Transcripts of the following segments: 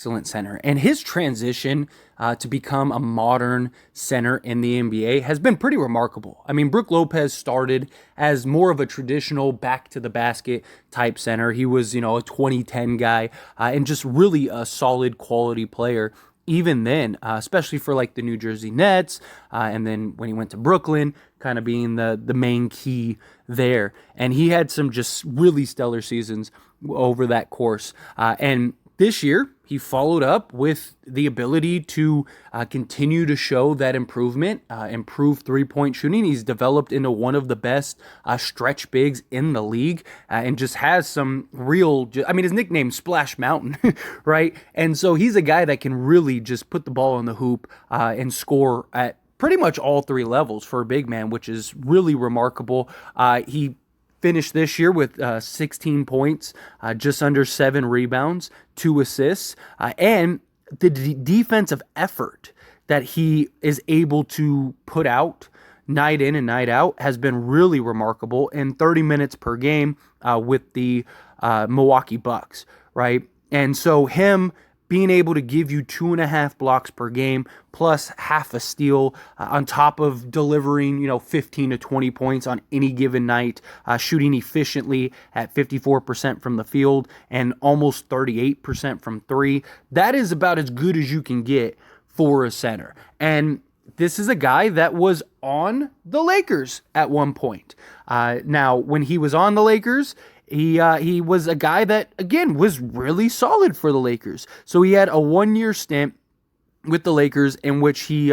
excellent center. And his transition to become a modern center in the NBA has been pretty remarkable. I mean, Brook Lopez started as more of a traditional back to the basket type center. He was, a 2010 guy and just really a solid quality player. Even then, especially for like the New Jersey Nets, and then when he went to Brooklyn, kind of being the main key there. And he had some just really stellar seasons over that course. And this year, he followed up with the ability to continue to show that improvement, improve three-point shooting. He's developed into one of the best stretch bigs in the league and just has some real, his nickname's Splash Mountain, right? And so he's a guy that can really just put the ball in the hoop and score at pretty much all three levels for a big man, which is really remarkable. He finished this year with 16 points, just under 7 rebounds, 2 assists, and the defensive effort that he is able to put out night in and night out has been really remarkable in 30 minutes per game with the Milwaukee Bucks, right? And so him being able to give you 2.5 blocks per game plus half a steal on top of delivering, 15 to 20 points on any given night, shooting efficiently at 54% from the field and almost 38% from three. That is about as good as you can get for a center. And this is a guy that was on the Lakers at one point. Now, when he was on the Lakers, he was a guy that, again, was really solid for the Lakers. So he had a 1-year stint with the Lakers in which he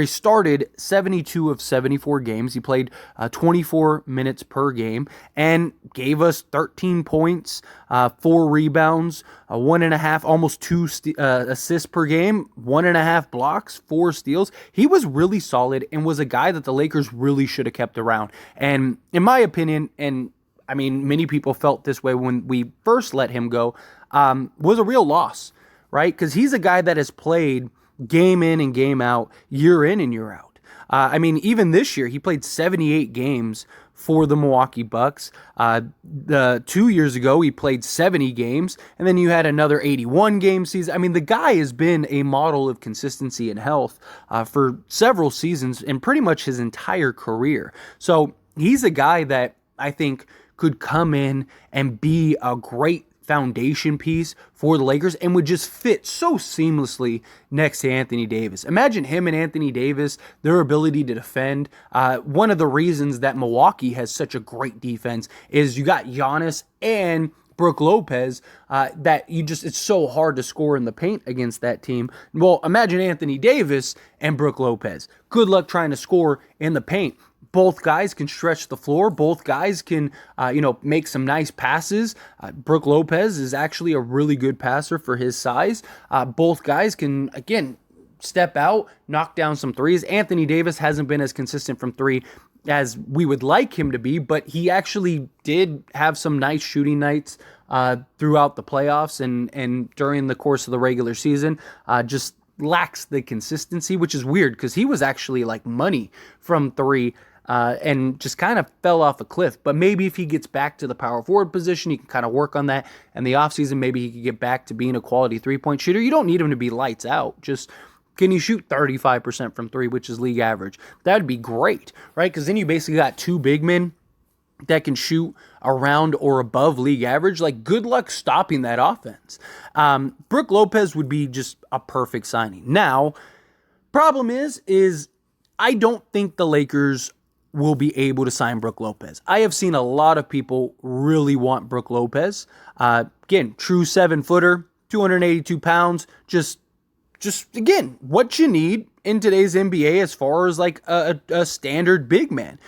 started 72 of 74 games. He played 24 minutes per game and gave us 13 points, 4 rebounds, 1.5, almost 2 assists per game, 1.5 blocks, 4 steals. He was really solid and was a guy that the Lakers really should have kept around. And in my opinion, many people felt this way when we first let him go, was a real loss, right? Because he's a guy that has played game in and game out, year in and year out. Even this year, he played 78 games for the Milwaukee Bucks. The 2 years ago, he played 70 games, and then you had another 81 game season. The guy has been a model of consistency and health for several seasons and pretty much his entire career. So he's a guy that I think could come in and be a great foundation piece for the Lakers and would just fit so seamlessly next to Anthony Davis. Imagine him and Anthony Davis, their ability to defend. One of the reasons that Milwaukee has such a great defense is you got Giannis and Brook Lopez, it's so hard to score in the paint against that team. Well, imagine Anthony Davis and Brook Lopez. Good luck trying to score in the paint. Both guys can stretch the floor. Both guys can, make some nice passes. Brook Lopez is actually a really good passer for his size. Both guys can, again, step out, knock down some threes. Anthony Davis hasn't been as consistent from three as we would like him to be, but he actually did have some nice shooting nights throughout the playoffs and during the course of the regular season. Just lacks the consistency, which is weird because he was actually like money from three. And just kind of fell off a cliff. But maybe if he gets back to the power forward position, he can kind of work on that. And the offseason, maybe he could get back to being a quality three-point shooter. You don't need him to be lights out. Just, can you shoot 35% from three, which is league average? That would be great, right? Because then you basically got 2 big men that can shoot around or above league average. Like, good luck stopping that offense. Brook Lopez would be just a perfect signing. Now, problem is I don't think the Lakers will be able to sign Brook Lopez. I have seen a lot of people really want Brook Lopez. Again, true 7-footer, 282 pounds, just again, what you need in today's NBA as far as like a standard big man.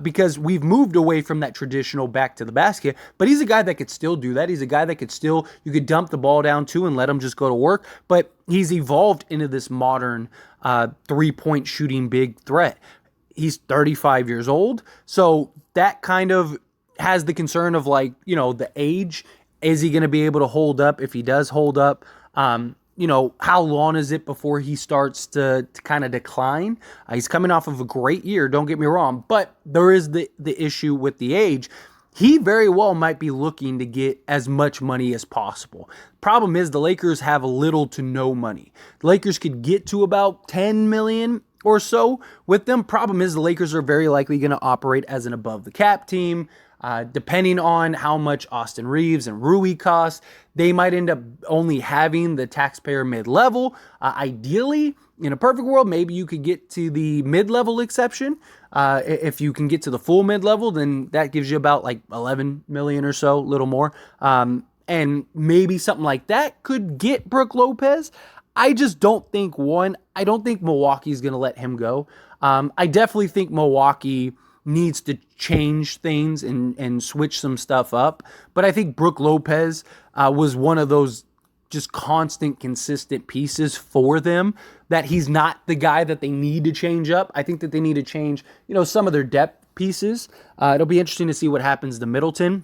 Because we've moved away from that traditional back to the basket, but he's a guy that could still do that. He's a guy that you could dump the ball down to and let him just go to work, but he's evolved into this modern 3-point shooting big threat. He's 35 years old, so that kind of has the concern of the age. Is he going to be able to hold up? If he does hold up, how long is it before he starts to kind of decline? He's coming off of a great year, don't get me wrong, but there is the issue with the age. he very well might be looking to get as much money as possible. Problem is the Lakers have little to no money. The Lakers could get to about 10 million or so with them. Problem is the Lakers are very likely going to operate as an above the cap team. Depending on how much Austin Reeves and Rui cost, they might end up only having the taxpayer mid-level. Ideally, in a perfect world, maybe you could get to the mid-level exception. If you can get to the full mid-level, then that gives you about like 11 million or so, a little more. And maybe something like that could get Brook Lopez. I just don't think I don't think Milwaukee's going to let him go. I definitely think Milwaukee needs to change things and switch some stuff up. But I think Brook Lopez was one of those just constant, consistent pieces for them, that he's not the guy that they need to change up. I think that they need to change, some of their depth pieces. It'll be interesting to see what happens to Middleton.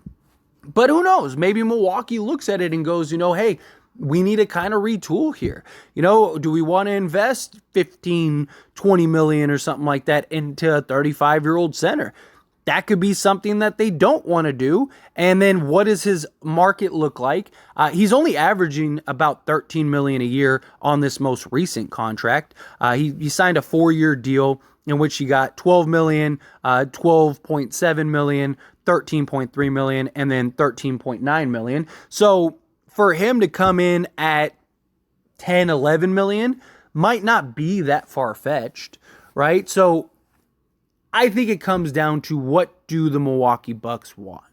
But who knows? Maybe Milwaukee looks at it and goes, hey, we need to kind of retool here. Do we want to invest 15, 20 million or something like that into a 35-year-old center? That could be something that they don't want to do. And then what does his market look like? He's only averaging about 13 million a year on this most recent contract. He signed a 4-year deal in which he got 12 million, 12.7 million, 13.3 million, and then 13.9 million. So for him to come in at 10, 11 million might not be that far-fetched, right? So I think it comes down to, what do the Milwaukee Bucks want?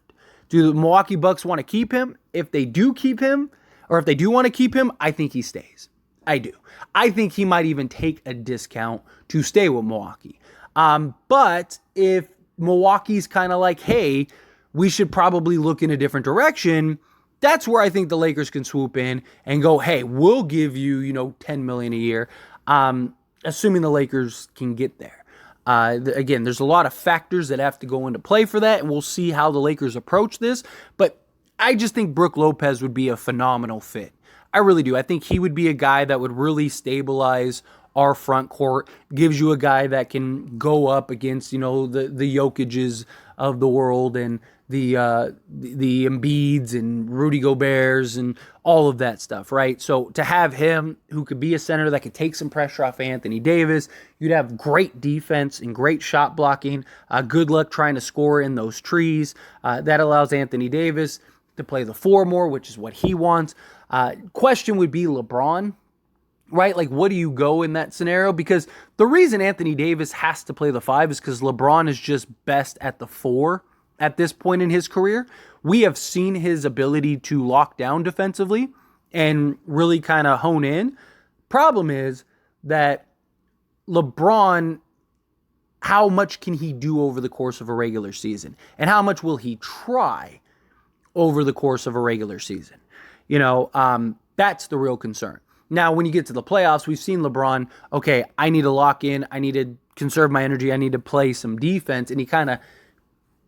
Do the Milwaukee Bucks want to keep him? If they do keep him, or if they do want to keep him, I think he stays. I do. I think he might even take a discount to stay with Milwaukee. But if Milwaukee's kind of like, hey, we should probably look in a different direction, that's where I think the Lakers can swoop in and go, hey, we'll give you, 10 million a year, assuming the Lakers can get there. Again, there's a lot of factors that have to go into play for that, and we'll see how the Lakers approach this. But I just think Brook Lopez would be a phenomenal fit. I really do. I think he would be a guy that would really stabilize our front court, gives you a guy that can go up against, the Jokic's of the world and the Embiids and Rudy Gobert's and all of that stuff, right? So to have him, who could be a center that could take some pressure off Anthony Davis, you'd have great defense and great shot blocking. Good luck trying to score in those trees. That allows Anthony Davis to play the 4 more, which is what he wants. Question would be LeBron, right? Like, what do you go in that scenario? Because the reason Anthony Davis has to play the 5 is because LeBron is just best at the 4 at this point in his career. We have seen his ability to lock down defensively and really kind of hone in. Problem is that LeBron, how much can he do over the course of a regular season? And how much will he try over the course of a regular season? That's the real concern. Now, when you get to the playoffs, we've seen LeBron, okay, I need to lock in, I need to conserve my energy, I need to play some defense, and he kind of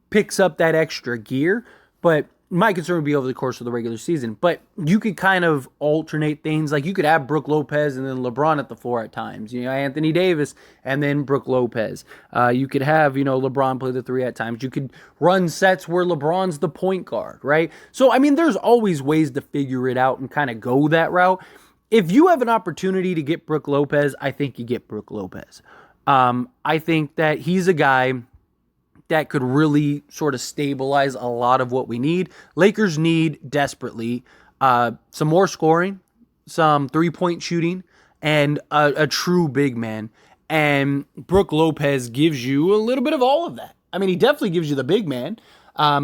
picks up that extra gear. But my concern would be over the course of the regular season. But you could kind of alternate things. Like, you could have Brook Lopez and then LeBron at the 4 at times. Anthony Davis and then Brook Lopez. You could have, LeBron play the 3 at times. You could run sets where LeBron's the point guard, right? So, there's always ways to figure it out and kind of go that route. If you have an opportunity to get Brook Lopez, I think you get Brook Lopez. I think that he's a guy that could really sort of stabilize a lot of what we need. Lakers need desperately some more scoring, some 3-point shooting, and a true big man. And Brook Lopez gives you a little bit of all of that. He definitely gives you the big man.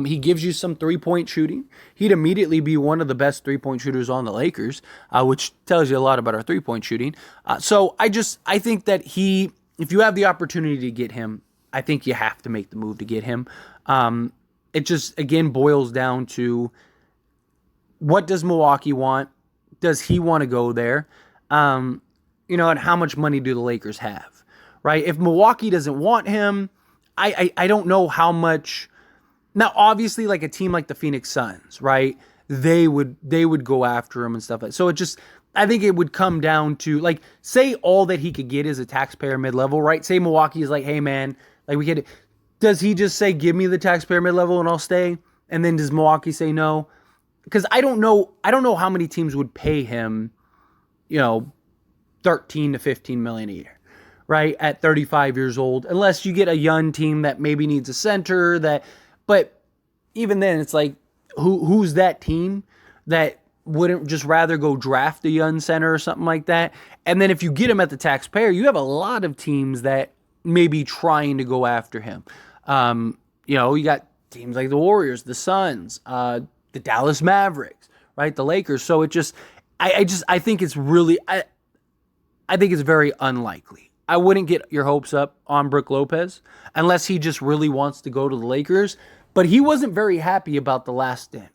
He gives you some 3-point shooting. He'd immediately be one of the best 3-point shooters on the Lakers, which tells you a lot about our 3-point shooting. So I think that if you have the opportunity to get him, I think you have to make the move to get him. It just, again, boils down to, what does Milwaukee want? Does he want to go there? And how much money do the Lakers have, right? If Milwaukee doesn't want him, I don't know how much. Now, obviously, like a team like the Phoenix Suns, right? They would go after him and stuff like that. So I think it would come down to, like, say all that he could get is a taxpayer mid-level, right? Say Milwaukee is like, hey, man, like, does he just say, give me the taxpayer mid-level and I'll stay? And then does Milwaukee say no? Because I don't know how many teams would pay him, 13 to 15 million a year, right? At 35 years old, unless you get a young team that maybe needs a center but even then it's like, who's that team that wouldn't just rather go draft a young center or something like that? And then if you get him at the taxpayer, you have a lot of teams that may be trying to go after him. You got teams like the Warriors, the Suns, the Dallas Mavericks, right? The Lakers. So it just, I think it's really, I think it's very unlikely. I wouldn't get your hopes up on Brook Lopez unless he just really wants to go to the Lakers. But he wasn't very happy about the last stint.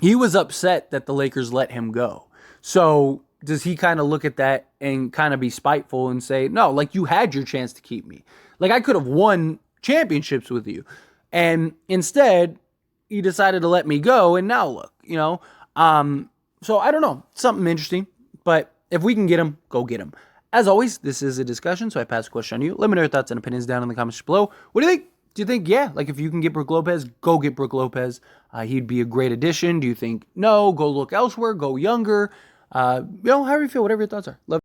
He was upset that the Lakers let him go. So does he kind of look at that and kind of be spiteful and say, no, like, you had your chance to keep me. Like, I could have won championships with you. And instead, you decided to let me go. And now look, So I don't know. Something interesting. But if we can get him, go get him. As always, this is a discussion, so I pass the question on you. Let me know your thoughts and opinions down in the comments below. What do you think? Do you think, yeah, like if you can get Brook Lopez, go get Brook Lopez. He'd be a great addition. Do you think, no, go look elsewhere, go younger? However you feel, whatever your thoughts are. Love